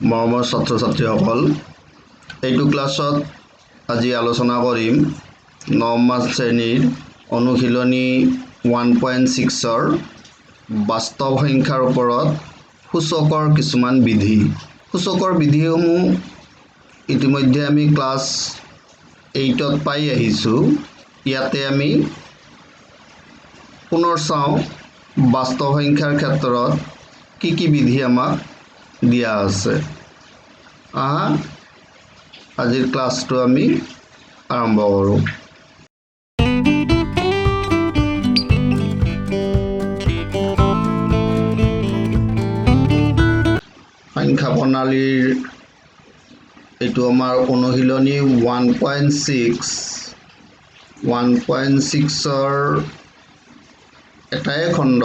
মৰমৰ ছাত্ৰ-ছাত্ৰীসকল, এইটো ক্লাছত আজি আলোচনা কৰিম ৯ম শ্ৰেণীৰ অনুশীলনী 1.6ৰ বাস্তৱ সংখ্যাৰ ওপৰত সূচকৰ কিছুমান বিধি। সূচকৰ বিধিসমূহ ইতিমধ্যে আমি ক্লাছ 8ত পাই আহিছোঁ। ইয়াতে আমি পুনৰ চাওঁ বাস্তৱ সংখ্যাৰ ক্ষেত্ৰত কি বিধি আমাক দিয়া আছে। আজিৰ ক্লাছটো আমি আৰম্ভ কৰোঁ। সংখ্যা প্ৰণালীৰ এইটো আমাৰ অনুশীলনী 1.6ৰ এটাই খণ্ড,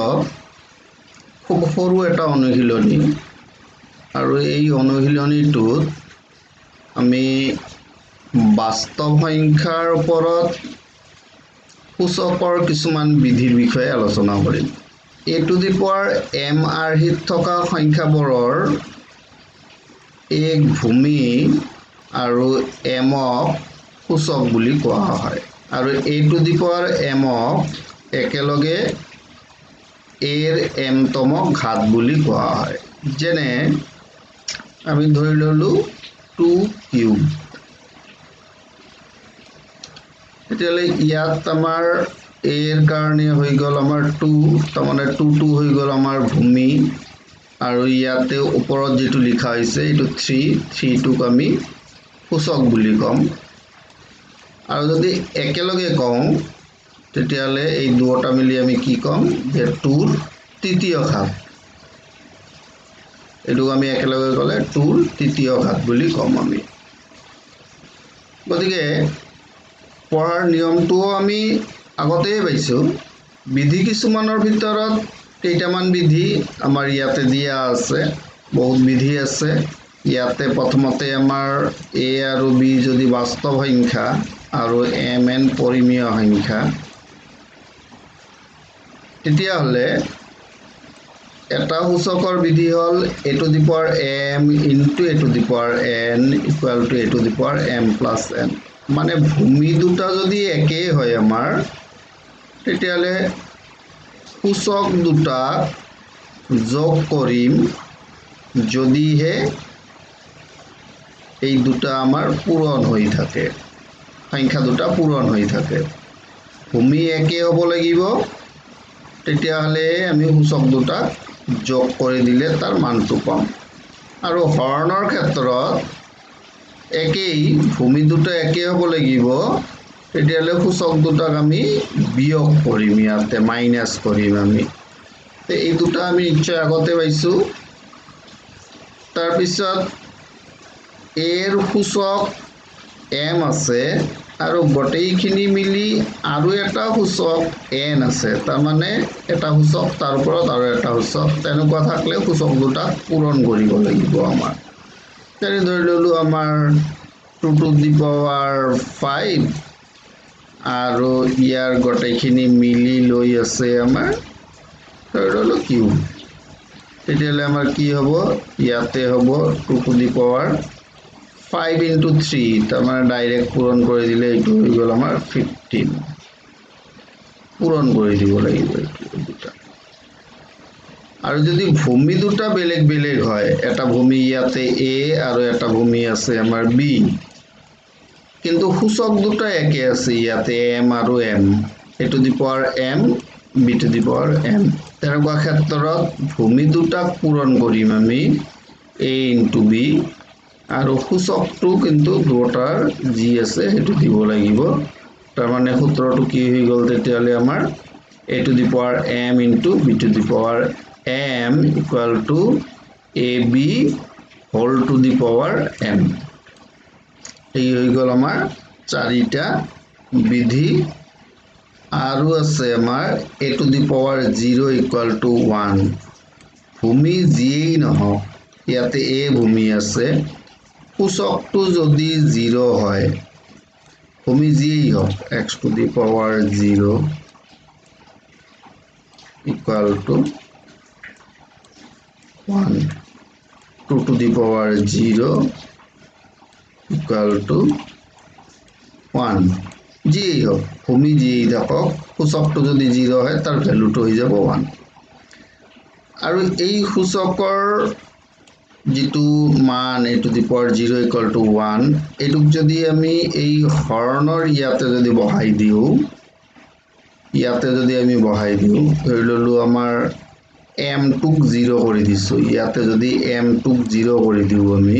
খুব সৰু এটা অনুশীলনী, আৰু এই অনুশীলনীটোত আমি বাস্তৱ সংখ্যাৰ ওপৰত সূচকৰ কিছুমান বিধিৰ বিষয়ে আলোচনা কৰিম। a⁴m আৰ্হিত থকা সংখ্যাবোৰৰ এক ভূমি আৰু mক সূচক বুলি কোৱা হয়, আৰু a⁴mক একেলগে aৰ mতম ঘাত বুলি কোৱা হয়। যেনে আমি ধৰি ল'লোঁ 2³ তেতিয়াহ'লে ইয়াত আমাৰ aৰ কাৰণে হৈ গ'ল আমাৰ 2, তাৰমানে 2 হৈ গ'ল আমাৰ ভূমি, আৰু ইয়াতে ওপৰত যিটো লিখা হৈছে এইটো 3টোক আমি সূচক বুলি ক'ম। আৰু যদি একেলগে কওঁ তেতিয়াহ'লে এই দুয়োটা মিলি আমি কি ক'ম যে 2ৰ তৃতীয় ঘাত। এইটোক আমি একেলগে ক'লে 2ৰ তৃতীয় ঘাত বুলি ক'ম আমি। গতিকে পঢ়াৰ নিয়মটোও আমি আগতেই পাইছোঁ। বিধি কিছুমানৰ ভিতৰত কেইটামান বিধি আমাৰ ইয়াতে দিয়া আছে, বহুত বিধি আছে। ইয়াতে প্ৰথমতে আমাৰ a আৰু b যদি বাস্তৱ সংখ্যা আৰু mn পৰিমেয় সংখ্যা, তেতিয়াহ'লে এটা সূচকৰ বিধি হ'ল a⁴m × a⁴n = a⁴m+n। মানে ভূমি দুটা যদি একেই হয় আমাৰ, তেতিয়াহ'লে সূচক দুটা যোগ কৰিম যদিহে এই দুটা আমাৰ পূৰণ হৈ থাকে, সংখ্যা দুটা পূৰণ হৈ থাকে। ভূমি একে হ'ব লাগিব, তেতিয়াহ'লে আমি সূচক দুটা যোগ কৰি দিলে তাৰ মানটো পাম। আৰু হৰণৰ ক্ষেত্ৰত একেই, ভূমি দুটা একে হ'ব লাগিব, তেতিয়াহ'লে সূচক দুটাক আমি বিয়োগ কৰিম, ইয়াতে মাইনাছ কৰিম আমি। এই দুটা আমি নিশ্চয় আগতে পাইছোঁ। তাৰপিছত aৰ সূচক m আছে, আৰু গোটেইখিনি মিলি আৰু এটা সূচক n আছে, তাৰমানে এটা সূচক তাৰ ওপৰত আৰু এটা সূচক, তেনেকুৱা থাকিলে সূচক দুটাক পূৰণ কৰিব লাগিব আমাৰ। তেনে ধৰি ল'লোঁ আমাৰ 2⁵ আৰু ইয়াৰ গোটেইখিনি মিলি লৈ আছে আমাৰ ধৰি ল'লোঁ কিউব। তেতিয়াহ'লে আমাৰ কি হ'ব, ইয়াতে হ'ব 2⁵ × 3, তাৰমানে ডাইৰেক্ট পূৰণ কৰি দিলে এইটো হৈ গ'ল আমাৰ 15। পূৰণ কৰি দিব লাগিব এইটো দুটা। আৰু যদি ভূমি দুটা বেলেগ বেলেগ হয়, এটা ভূমি ইয়াতে a আৰু এটা ভূমি আছে আমাৰ b, কিন্তু সূচক দুটা একে আছে, ইয়াতে m আৰু m, a⁴m b⁴m। তেনেকুৱা ক্ষেত্ৰত ভূমি দুটাক পূৰণ কৰিম আমি a × b, আৰু সূচকটো কিন্তু দুয়োটাৰ যি আছে সেইটো দিব লাগিব। তাৰমানে সূত্ৰটো কি হৈ গ'ল তেতিয়াহ'লে আমাৰ a⁴m × b⁴m = ab⁴m। এই হৈ গ'ল আমাৰ চাৰিটা বিধি। আৰু আছে আমাৰ a⁴0 = 1। ভূমি যিয়েই নহওক, ইয়াতে a ভূমি আছে, সূচকটো যদি 0 হয়, ভূমি যিয়েই হওক, x⁴ = 1। 2 to the power 0 equal to 1 যি হোক ভূমি যি থাকক সূচকটো যদি 0 হয় তাৰ ভ্যালুটো হৈ যাব 1 আৰু এই সূচকৰ যেটো মান a to the power 0 equal to 1 এটুক যদি আমি এই হৰণৰ ইয়াতে যদি বহাই দিও ধৰি ললো আমাৰ m টুক 0 কৰি দিছো ইয়াতে যদি m টুক 0 কৰি দিও আমি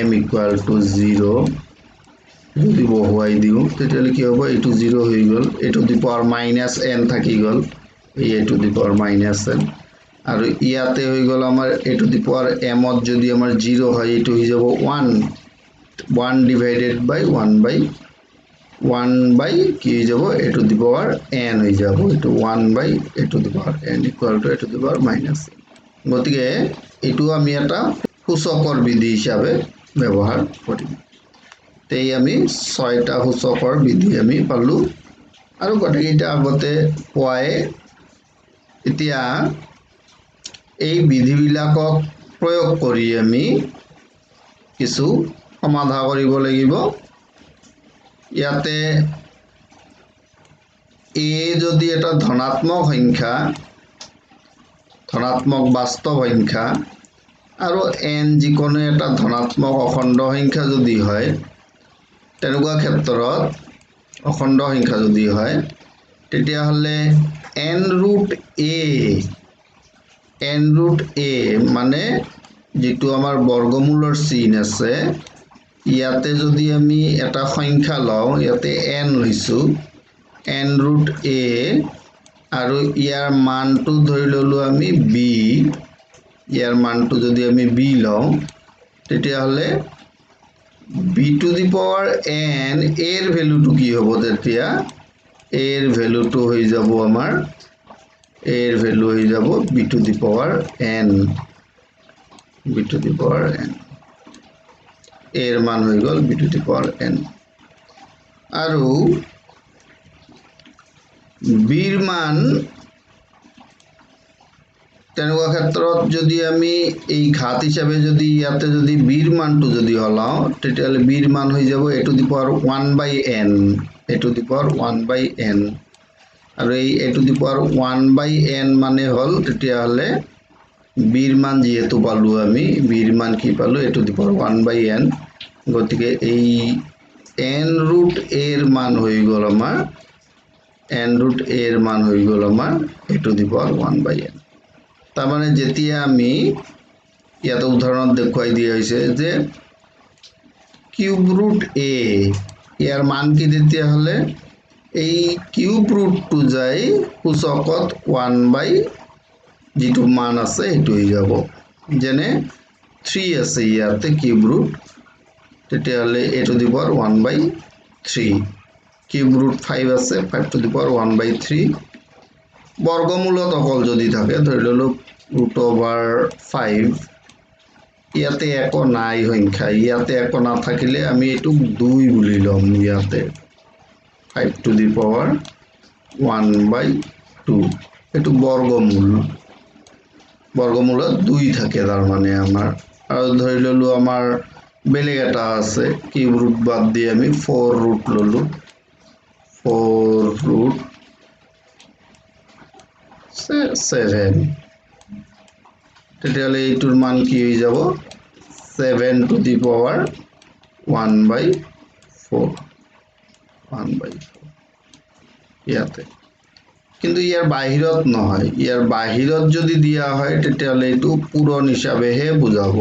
m equal to 0 যদি বহুৱাই দিও তেতিয়ালে কি হ'ব এটো 0 হৈ গল এটো দি পাৱাৰ -n থাকি গল এই a to the power -n আৰু ইয়াতে হৈ গল আমাৰ a to the power m ত যদি আমাৰ 0 হয় এটো হৈ যাব 1 divided by 1 by কি হৈ যাব a to the power n হৈ যাব এটো 1 by a to the power n equal to a to the power -n গতিকে এটো আমি এটা সূচকৰ বিধি হিচাপে ব্যৱহাৰ কৰিম তেই আমি 6টা সূচকৰ বিধি আমি পালো আৰু গটেকিটা আগতে পোৱাই এতিয়া এই বিধিবিলাকক প্ৰয়োগ কৰি আমি কিছু সমাধান কৰিব লাগিব ইয়াতে a যদি এটা ধনাত্মক সংখ্যা ধনাত্মক বাস্তৱ সংখ্যা আৰু n যিকোনো এটা ধনাত্মক অখণ্ড সংখ্যা যদি হয় তেনেকুৱা ক্ষেত্ৰত অখণ্ড সংখ্যা যদি হয় তেতিয়া হলে n root a মানে যেটো আমাৰ বৰ্গমূলৰ চিন আছে ইয়াতে যদি আমি এটা সংখ্যা লওঁ ইয়াতে n লৈছো n root a আৰু ইয়াৰ মানটো ধৰি ললো আমি b ইয়াৰ মানটো যদি আমি b লওঁ তেতিয়া হলে b to the power n এর ভ্যালুটো কি হ'ব তেতিয়া এর ভ্যালুটো হৈ যাব আমাৰ এৰ ভ্যালু হৈ যাব b to the power n এৰ মান হৈ গল b to the power n আৰু b ৰ মান তেনেকুৱা ক্ষেত্ৰত যদি আমি এই ঘাত হিচাপে যদি ইয়াতে যদি b ৰ মানটো যদি হলাও তেতিয়ালে b ৰ মান হৈ যাব a to the power 1 by n a to the power 1 by n আৰু এই a to the power 1 by n মানে হল তেতিয়ালে b ৰ মান যেহেতু পালো আমি b ৰ মান কি পালো a to the power 1 by n গতিকে এই n root a এর মান হৈ গল আমাৰ n root a এৰ মান হৈ গল আমাৰ a to the power 1 by n তাৰ মানে যেতিয়া আমি ইয়াত উদাহৰণত দেখুৱাই দিয়া হৈছে যে কিউব root a ইয়াৰ মান কি তেতিয়া হলে এই কিউব root টো যায় সূচকত 1 by যেটো মান আছে এটো হৈ যাব যেনে 3 আছে ইয়াতে কিউব root তেতিয়া হলে a to the power 1 by 3 cube root 5 আছে 5 to the power 1 by 3 বর্গমূলত অকল যদি থাকে ধৰি ললো √5 ইয়াতে একো নাই সংখ্যা ইয়াতে একো না থাকিলে আমি এটু 2 বুলি লম ইয়াতে 5 to the power 1 by 2 এটু বর্গমূলত 2 থাকে তার মানে আমাৰ আৰু ধৰি ললো আমাৰ বেলেগ এটা আছে কিউব ৰুট বাদ দি আমি 4 ৰুট ললো 4 ৰুট 7 তেতিয়ালে এইটোৰ মান কি হৈ যাব 7 to the power 1 by 4 ইয়াতে কিন্তু ইয়াৰ বাহিৰত নহয় ইয়াৰ বাহিৰত যদি দিয়া হয় তেতিয়ালে এইটো পূৰণ হিচাপেহে বুজাব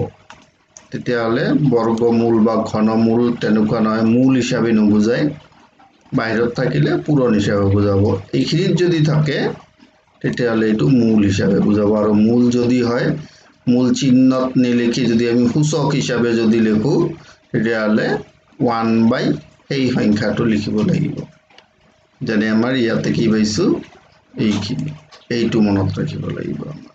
তেতিয়ালে বৰ্গমূল বা ঘনমূল তেনেকুৱা নহয় মূল হিচাপে নুবুজায় বাহিৰত থাকিলে পূৰণ হিচাপে বুজাব এইখিনিত যদি থাকে তেতিয়ালে এইটো মূল হিচাপে বুজাব আৰু মূল যদি হয় মূল চিহ্নত নিলিখি যদি আমি সূচক হিচাপে যদি লিখো তেতিয়ালে 1 by এই সংখ্যাটো লিখিব লাগিব যেনে আমাৰ ইয়াতে কি পাইছো এইখিনি এইটো মনত ৰাখিব লাগিব আমাৰ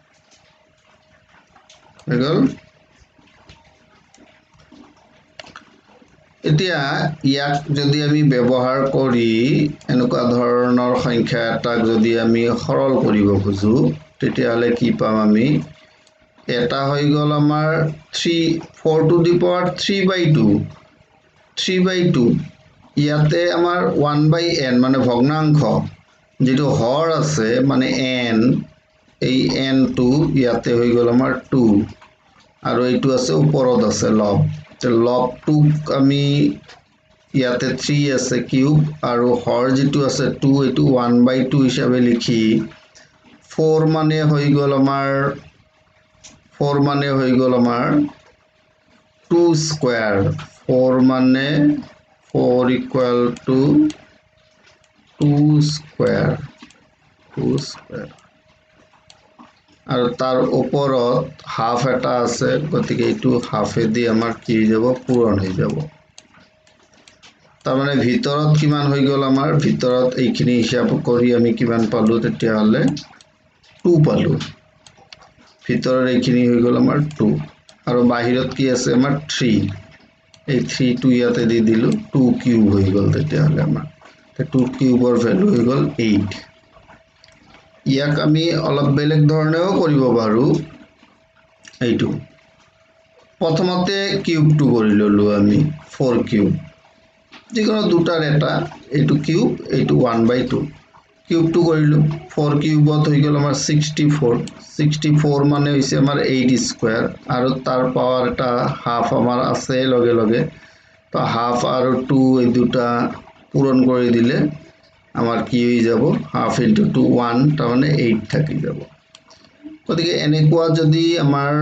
এতিয়া ইয়াক যদি আমি ব্যৱহাৰ কৰি এনেকুৱা ধৰণৰ সংখ্যা এটাক যদি আমি সৰল কৰিব খুজো তেতিয়ালে কি পাম আমি এটা হৈ গ'ল আমাৰ 4 to the power 3/2 3/2 ইয়াতে আমাৰ 1/n মানে ভগ্নাংশ যেটো হৰ আছে মানে n এই n টো ইয়াতে হৈ গ'ল আমাৰ 2 আৰু এইটো আছে ওপৰত আছে লব লবটোক আমি ইয়াতে 3 আছে কিউব আৰু হৰ যেটো আছে 2 এইটো 1/2 হিচাপে লিখি 4 মানে হৈ গ'ল আমাৰ 2 স্কয়াৰ 4 মানে 4 equal to 2 square আৰু তাৰ ওপৰত হাফ এটা আছে গতিকে এইটো হাফে দি আমাৰ কি হৈ যাব পূৰণ হৈ যাব তাৰ মানে ভিতৰত কিমান হৈ গ'ল আমাৰ ভিতৰত এইখিনি হিসাব কৰি আমি কিমান পালো তেতিয়া হলে 2 পালো ভিতৰৰ এইখিনি হৈ গ'ল আমাৰ 2 আৰু বাহিৰত কি আছে আমাৰ 3 এই 3 টো ইয়াতে দি দিলো 2 কিউব হৈ গ'ল তেতিয়া হলে আমাৰ 2 কিউবৰ ভ্যালু হৈ গ'ল 8 ইয়াক আমি অলপ বেলেগ ধৰণেও কৰিব পাৰো এইটো প্ৰথমতে কিউবটো কৰি ললো আমি 4 কিউব যিকোনো দুটাৰ এটা এইটো কিউব এইটো 1/2 কিউবটো কৰিলো 4 কিউবত হৈ গ'ল আমাৰ 64 মানে হৈছে আমাৰ 8 স্কয়াৰ আৰু তাৰ পাৱাৰ এটা হাফ আমাৰ আছে লগে লগে তো হাফ আৰু 2 এই দুটা পূৰণ কৰি দিলে আমাৰ কি হৈ যাব হাফ ইনটু 2 1 তাৰ মানে 8 থাকি যাব গতিকে এনেকুৱা যদি আমাৰ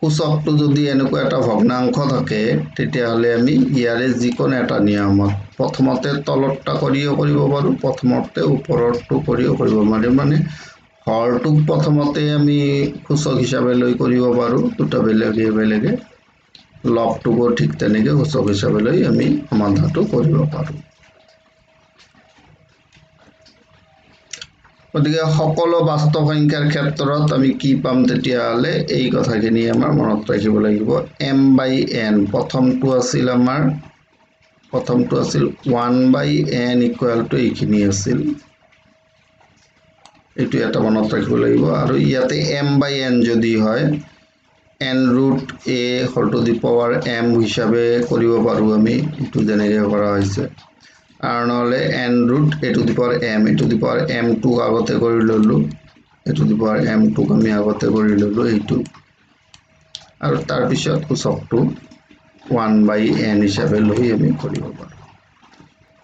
সূচকটো যদি এনেকুৱা এটা ভগ্নাংশ থাকে তেতিয়া হলে আমি ইয়াৰে যিকোনো এটা নিয়মত প্ৰথমতে তলৰটা কৰিও কৰিব পাৰো প্ৰথমতে ওপৰৰটো কৰিও কৰিব পাৰো মানে হৰটোক প্ৰথমতে আমি সূচক হিচাপে লৈ কৰিব পাৰো দুটা বেলেগে লবটোকো ঠিক তেনেকে সূচক হিচাপে লৈ আমি সমাধানটো কৰিব পাৰো গতিকে সকলো বাস্তৱ সংখ্যাৰ ক্ষেত্ৰত আমি কি পাম তেতিয়া হলে এই কথাখিনি আমাৰ মনত ৰাখিব লাগিব m/n প্ৰথমটো আছিল 1/n ইকুৱেল টু এইখিনি আছিল এইটো এটা মনত ৰাখিব লাগিব আৰু ইয়াতে m/n যদি হয় n root a whole to the power m হিসাবে কৰিব পাৰো আমি এটো যেনেকৈ কৰা হৈছে আৰু নহলে n root a to the power m টো আগতে কৰি ললো a to the power m টো আমি আগতে কৰি ললো এইটো আৰু তাৰ পিছত সূচকটো 1/n হিসাবে লৈ আমি কৰিব পাৰো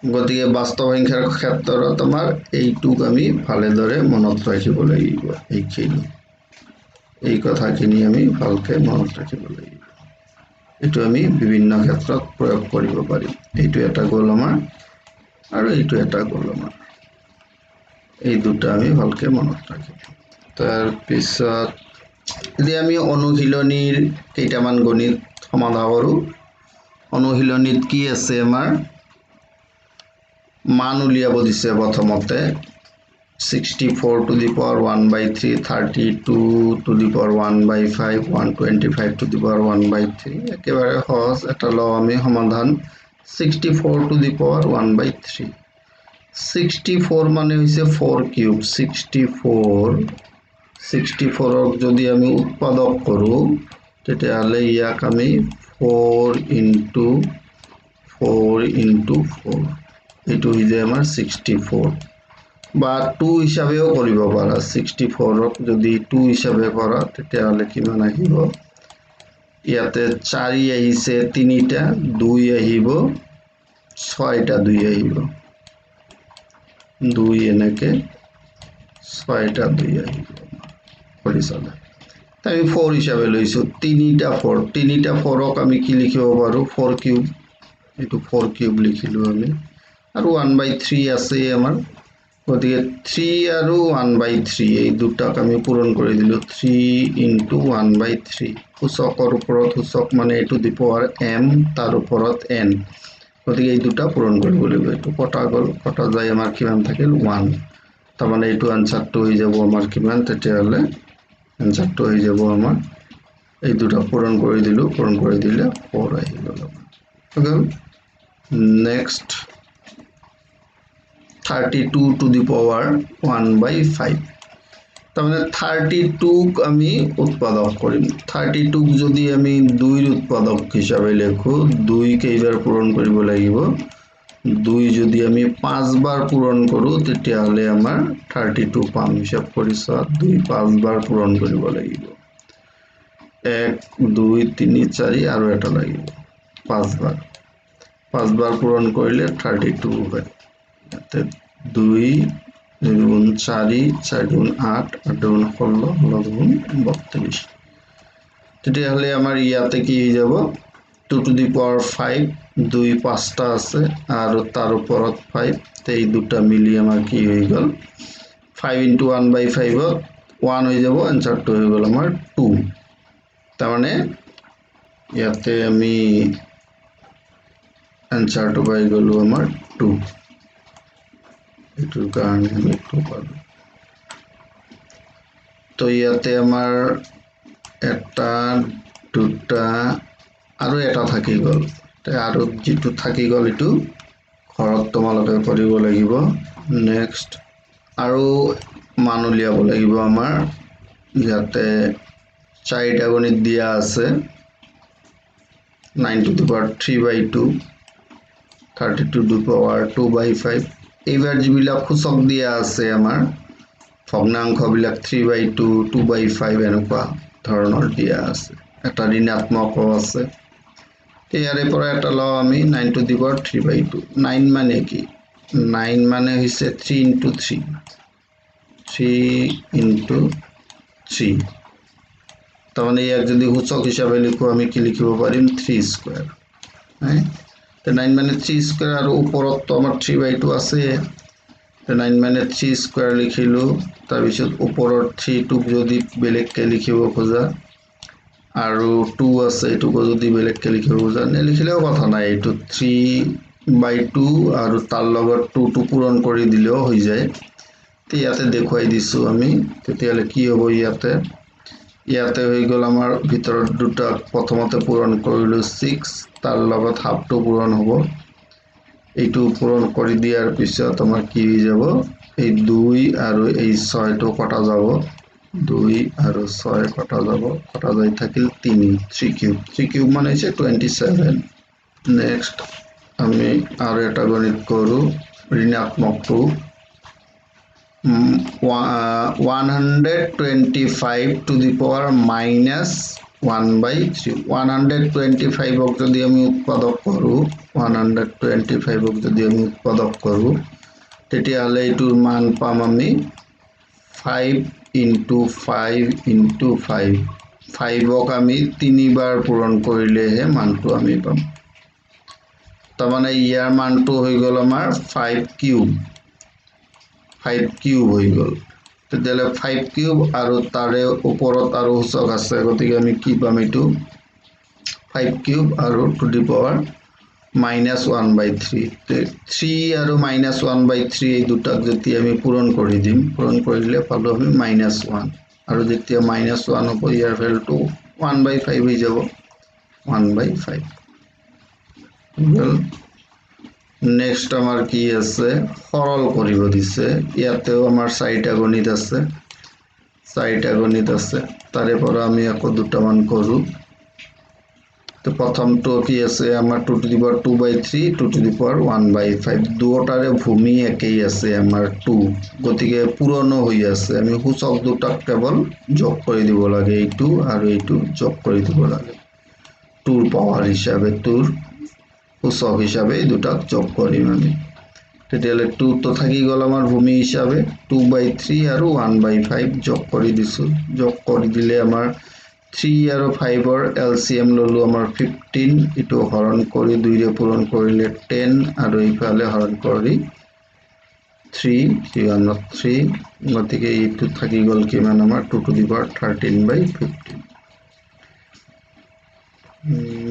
গতিকে বাস্তৱ সংখ্যাৰ ক্ষেত্ৰত আমাৰ এইটোক আমি ভালদৰে মনত ৰাখিব লাগিব এইখিনি এই কথাখিনি আমি ভালকে মনত ৰাখিব লাগিব এটো আমি বিভিন্ন ক্ষেত্ৰত প্ৰয়োগ কৰিব পাৰিম এইটো এটা গ'ল আমাৰ আৰু এইটো এটা গ'ল আমাৰ এই দুটা আমি ভালকে মনত ৰাখিম তাৰ পিছত যদি আমি অনুশীলনীৰ কেইটামান গণিত সমাধান কৰো অনুশীলনীত কি আছে আমাৰ মান উলিয়াব দিছে প্ৰথমতে 64 to the power 1/3 32 to the power 1/5 125 to the power 1/3 একেবাৰে সহজ এটা লও আমি সমাধান 64 to the power 1/3 64 মানে হৈছে 4 কিউব 64 ক যদি আমি উৎপাদক কৰো তেতিয়া হলে ইয়াক আমি 4 into 4 এইটো হৈ যায় আমাৰ 64 বা 2 হিসাবেও কৰিব পাৰা 64 ক যদি 2 হিসাবে কৰা তেতিয়া হলে কিমান আহিব ইয়াতে 4 আহিছে 3টা 2 আহিব 6টা 2 আহিব 2 এনেকে 6টা 2 আহিব কৰি চালে তাই 4 হিসাবে লৈছো 3টা 4ক আমি কি লিখিব পাৰো 4 কিউব এটো 4 কিউব লিখিলো আমি আৰু 1/3 আছে আমাৰ গতিকে 3 আৰু 1/3 এই দুটাক আমি পূৰণ কৰি দিলো 3 into 1/3 সূচকৰ ওপৰত সূচক মানে এটো দি পাৱাৰ m তাৰ ওপৰত n গতিকে এই দুটা পূৰণ কৰিব লাগিব এটো কটা গল কটা যায় আমাৰ কিমান থাকিল 1 তাৰ মানে এটো আনসাৰটো হৈ যাব আমাৰ কিমান তেতিয়া হলে আনসাৰটো হৈ যাব আমাৰ এই দুটা পূৰণ কৰি দিলো পূৰণ কৰি দিলে 4 আহি গল next 32 to the power 1/5 তাৰমানে 32ক আমি উৎপাদক কৰিম 32ক যদি আমি 2ৰ উৎপাদক হিচাপে লিখো 2 কেইবাৰ পূৰণ কৰিব লাগিব 2 যদি আমি 5 বাৰ পূৰণ কৰো তেতিয়াহলে আমাৰ 32 পাম হিসাব কৰিছ 2 5 বাৰ পূৰণ কৰিব লাগিব 1 2 3 4 আৰু এটা লাগিব 5 বাৰ 5 বাৰ পূৰণ কৰিলে 32 হয় ইয়াতে 2 দুগুণ 4 4 দুগুণ 8 8 দুগুণ 16 16 দুগুণ 32 তেতিয়াহলে আমাৰ ইয়াতে কি হৈ যাব 2 to the power 5 2 5টা আছে আৰু তাৰ ওপৰত 5 এই দুটা মিলি আমাৰ কি হৈ গল 5 into 1 by 5 ত 1 হৈ যাব আনসাৰটো হৈ গল আমাৰ 2 তাৰমানে ইয়াতে আমি আনসাৰটো পাই গলো আমাৰ 2 এটোৰ কাৰণে আমি 2 পালো তো ইয়াতে আমাৰ এটা দুটা আৰু এটা থাকি গল আৰু যেটো থাকি গল এটো ঘৰত তোমালোকে কৰিব লাগিব নেক্সট আৰু মান উলিয়াব লাগিব আমাৰ ইয়াতে 4টা গণিত দিয়া আছে 9 to the power 3 by 2 32 to the power 2 by 5 এইবাৰ যিবিলাক সূচক দিয়া আছে আমাৰ ভগ্নাংশ বিলাক 3 by 2 2 by 5 এনেকুৱা ধৰণৰ দিয়া আছে এটা ঋণাত্মক আছে ইয়াৰে পৰা এটা লও আমি 9 to the power 3 by 2 9 মানে কি 9 মানে হৈছে 3 into 3 3 into 3 তাৰমানে ইয়াক যদি সূচক হিচাপে লিখো আমি কি লিখিব পাৰিম 3 স্কয়াৰ তো 9 মানে 3 স্কয়াৰ আৰু ওপৰত তো আমাৰ 3 by 2 আছে তো 9 মানে 3 স্কয়াৰ লিখিলো তাৰ পিছত ওপৰৰ 3 টোক যদি বেলেগকে লিখিব খোজা আৰু 2 আছে এটোকো যদি বেলেগকে লিখিব খোজা লিখিলেও কথা নাই এটো 3 by 2 আৰু তাৰ লগত 2 টো পূৰণ কৰি দিলেও হৈ যায় তে ইয়াতে দেখুৱাই দিছো আমি তেতিয়ালে কি হ'ব ইয়াতে হৈ গল আমাৰ ভিতৰত দুটা প্ৰথমতে পূৰণ কৰিলো 6 তাৰ লগত হাফটো পূৰণ হ'ব এইটো পূৰণ কৰি দিয়াৰ পিছত আমাৰ কি হৈ যাব এই 2 আৰু এই 6 টো কটা যাব 2 আৰু 6 কটা যাব কটা যায় থাকিল 3 কিউব মানে হৈছে 27 নেক্সট আমি আৰু এটা গণিত কৰো ঋণাত্মকটো 125 to the power minus 1 by 3 125 ক যদি আমি উৎপাদক কৰো 125 ক যদি আমি উৎপাদক কৰো তেতিয়াহলে এটোৰ মান পাম আমি 5 into 5 into 5 5ক আমি 3 বাৰ পূৰণ কৰিলেহে মানটো আমি পাম তাৰমানে ইয়াৰ মানটো হৈ গল আমাৰ 5 কিউব হৈ গল তেতিয়ালে 5 কিউব আৰু তাৰে ওপৰত আৰু সূচক আছে গতিকে আমি কি পাম এটো 5 কিউব আৰু টু দি পাৱাৰ -1 by 3 3 আৰু -1 by 3 এই দুটাক যদি আমি পূৰণ কৰি দিম পূৰণ কৰিলে পালো আমি -1 আৰু যেতিয়া -1 হ'ব ইয়াৰ ভ্যালুটো 1 by 5 হৈ যাব 1 by 5 well নেক্সট আমাৰ কি আছে সৰল কৰিব দিছে ইয়াতেও আমাৰ 4টা গণিত আছে তাৰে পৰা আমি আকৌ দুটা মান কৰো তো প্ৰথমটো কি আছে আমাৰ 2 to the power 2 by 3 2 to the power 1 by 5 দুটাৰে ভূমি একেই আছে আমাৰ 2 গতিকে পূৰণ হৈ আছে আমি সূচক দুটাক কেৱল যোগ কৰি দিব লাগে এইটো আৰু এইটো যোগ কৰি দিব লাগে 2 পাৱাৰ হিচাপে 2 সূচক হিচাপে দুটাক যোগ কৰিম আমি তেতিয়ালে 2 তো থাকি গল আমাৰ ভূমি হিচাপে 2 by 3 আৰু 1 by 5 যোগ কৰি দিছো যোগ কৰি দিলে আমাৰ 3 আৰু 5 ৰ এলসিএম ললো আমাৰ 15 ইটো হৰণ কৰি 2 ৰে পূৰণ কৰিলে 10 আৰু ইফালে হৰণ কৰি 3 গতিকে ইটো থাকি গল কিমান আমাৰ 2 to the power 13 by 15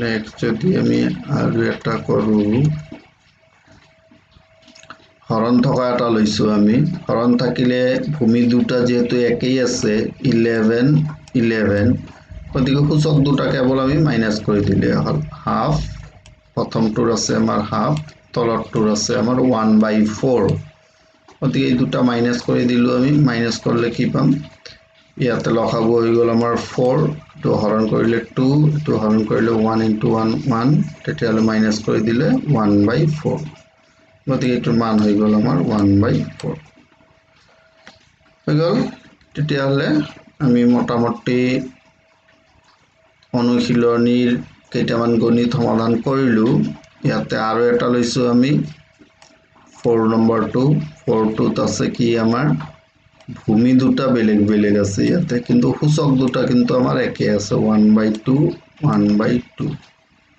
next যদি আমি আৰু এটা কৰো হৰণ থকা এটা লৈছো আমি হৰণ থাকিলে ভূমি দুটা যেহেতু একেই আছে 11 গতিকে সূচক দুটা কেৱল আমি মাইনাস কৰি দিলে হল হাফ প্ৰথমটোৰ আছে আমাৰ হাফ তলৰটোৰ আছে আমাৰ 1 by 4 গতিকে এই দুটা মাইনাস কৰি দিলো আমি মাইনাস কৰিলে কি পাম ইয়াতে লসাগু হৈ গ'ল আমাৰ 4 তো হৰণ কৰিলে 2 তো হৰণ কৰিলে 1 into 1 1 তেতিয়াহ'লে মাইনাস কৰি দিলে 1/4 গতিকে এটোৰ মান হৈ গ'ল আমাৰ 1/4 হৈ গ'ল তেতিয়াহ'লে আমি মোটামুটি অনুশীলনীৰ কেইটামান গণিত সমাধান কৰিলো ইয়াতে আৰু এটা লৈছো আমি 4 নম্বৰটো 4টোত আছে কি আমাৰ ভূমি দুটা বেলেগ বেলেগ আছে ইয়াতে কিন্তু সূচক দুটা কিন্তু আমাৰ একে আছে 1/2 1/2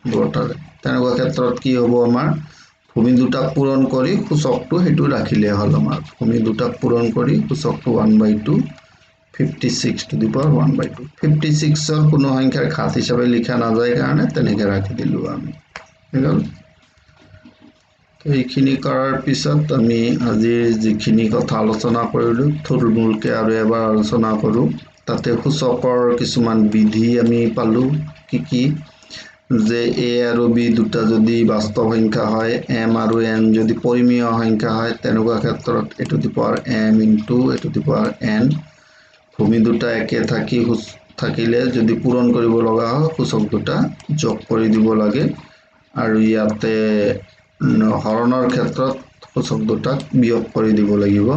দুটাৰে তেনেকুৱা ক্ষেত্ৰত কি হ'ব আমাৰ ভূমি দুটা পূৰণ কৰি সূচকটো হেতু ৰাখিলে হল আমাৰ ভূমি দুটা পূৰণ কৰি সূচকটো 1/2 56 to the power 1/2 56 ৰ কোনো সংখ্যাৰ ঘাত হিচাপে লিখা নাযায় কাৰণে তেনেকৈ ৰাখি দিলো আমি হেগল তো এইখিনি কৰাৰ পিছত আমি আজি যিখিনি কথা আলোচনা কৰিলো থুলমূলকে আৰু এবাৰ আলোচনা কৰো তাতে সূচকৰ কিছুমান বিধি আমি পালো কি যে a আৰু b দুটা যদি বাস্তৱ সংখ্যা হয় m আৰু n যদি পৰিমেয় সংখ্যা হয় তেনেকুৱা ক্ষেত্ৰত a to the power m into a to the power n ভূমি দুটা একে থাকিলে যদি পূৰণ কৰিব লগা হয় সূচক দুটা যোগ কৰি দিব লাগে আৰু ইয়াতে হৰণৰ ক্ষেত্ৰত সূচক দুটা বিয়োগ কৰি দিব লাগিব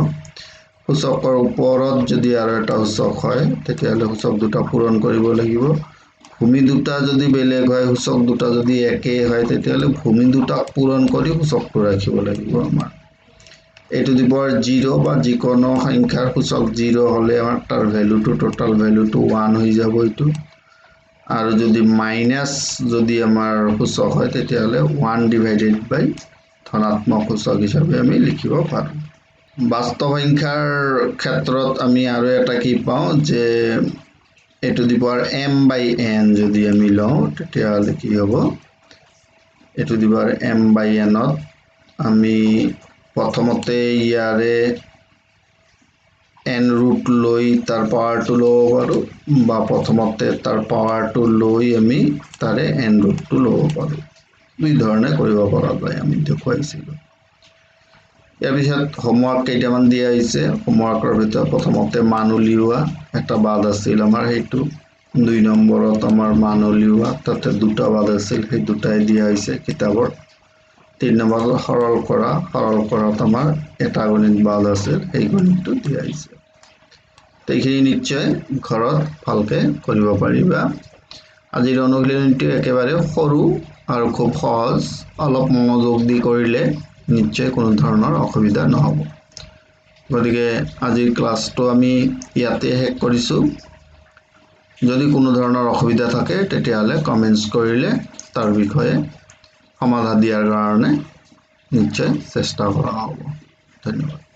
সূচকৰ ওপৰত যদি আৰু এটা সূচক হয় তেতিয়াহ'লে সূচক দুটা পূৰণ কৰিব লাগিব ভূমি দুটা যদি বেলেগ হয় সূচক দুটা যদি একে হয় তেতিয়াহ'লে ভূমি দুটা পূৰণ কৰি সূচকটো ৰাখিব লাগিব আমাৰ a to the power 0 বা যিকোনো সংখ্যাৰ সূচক 0 হলে আমাৰ তাৰ ভ্যালুটো টোটাল ভ্যালুটো 1 হৈ যাব এটো আৰু যদি মাইনাস যদি আমাৰ সূচক হয় তেতিয়াহ'লে 1 divided by ধনাত্মক সূচক হিচাপে আমি লিখিব পাৰো বাস্তৱ সংখ্যাৰ ক্ষেত্ৰত আমি আৰু এটা কি পাওঁ যে a to the power m/n যদি আমি লওঁ তেতিয়াহ'লে কি হ'ব a to the power m/n ত আমি প্ৰথমতে ইয়াৰে n root লৈ তাৰ পাৱাৰটো ল'ব পাৰো বা প্ৰথমতে তাৰ পাৱাৰটো লৈ আমি তাৰে n rootটো ল'ব পাৰো দুই ধৰণে কৰিব পৰা যায় আমি দেখুৱাইছিলো ইয়াৰ পিছত হোমৱৰ্ক কেইটামান দিয়া হৈছে হোমৱৰ্কৰ ভিতৰত প্ৰথমতে মান উলিওৱা এটা বাদ আছিল আমাৰ হেতু 2 নম্বৰত আমাৰ মান উলিওৱা তাতে দুটা বাদ আছিল সেই দুটাই দিয়া হৈছে কিতাপৰ 3 নম্বৰত সৰল কৰাত আমাৰ এটা গণিত বাদ আছিল সেই গণিতটো দিয়া হৈছে এইখিনি নিশ্চয় ঘৰত ভালকে কৰিব পাৰিবা আজিৰ অনুশীলনীটো একেবাৰে সৰু আৰু খুব সহজ অলপ মনোযোগ দি কৰিলে নিশ্চয় কোনো ধৰণৰ অসুবিধা নহব গতিকে আজিৰ ক্লাছটো আমি ইয়াতে শেষ কৰিছো যদি কোনো ধৰণৰ অসুবিধা থাকে তেতিয়াহ'লে কমেন্টছ কৰিলে তাৰ বিষয়ে সমাধান দিয়াৰ কাৰণে নিশ্চয় চেষ্টা কৰা হ'ব ধন্যবাদ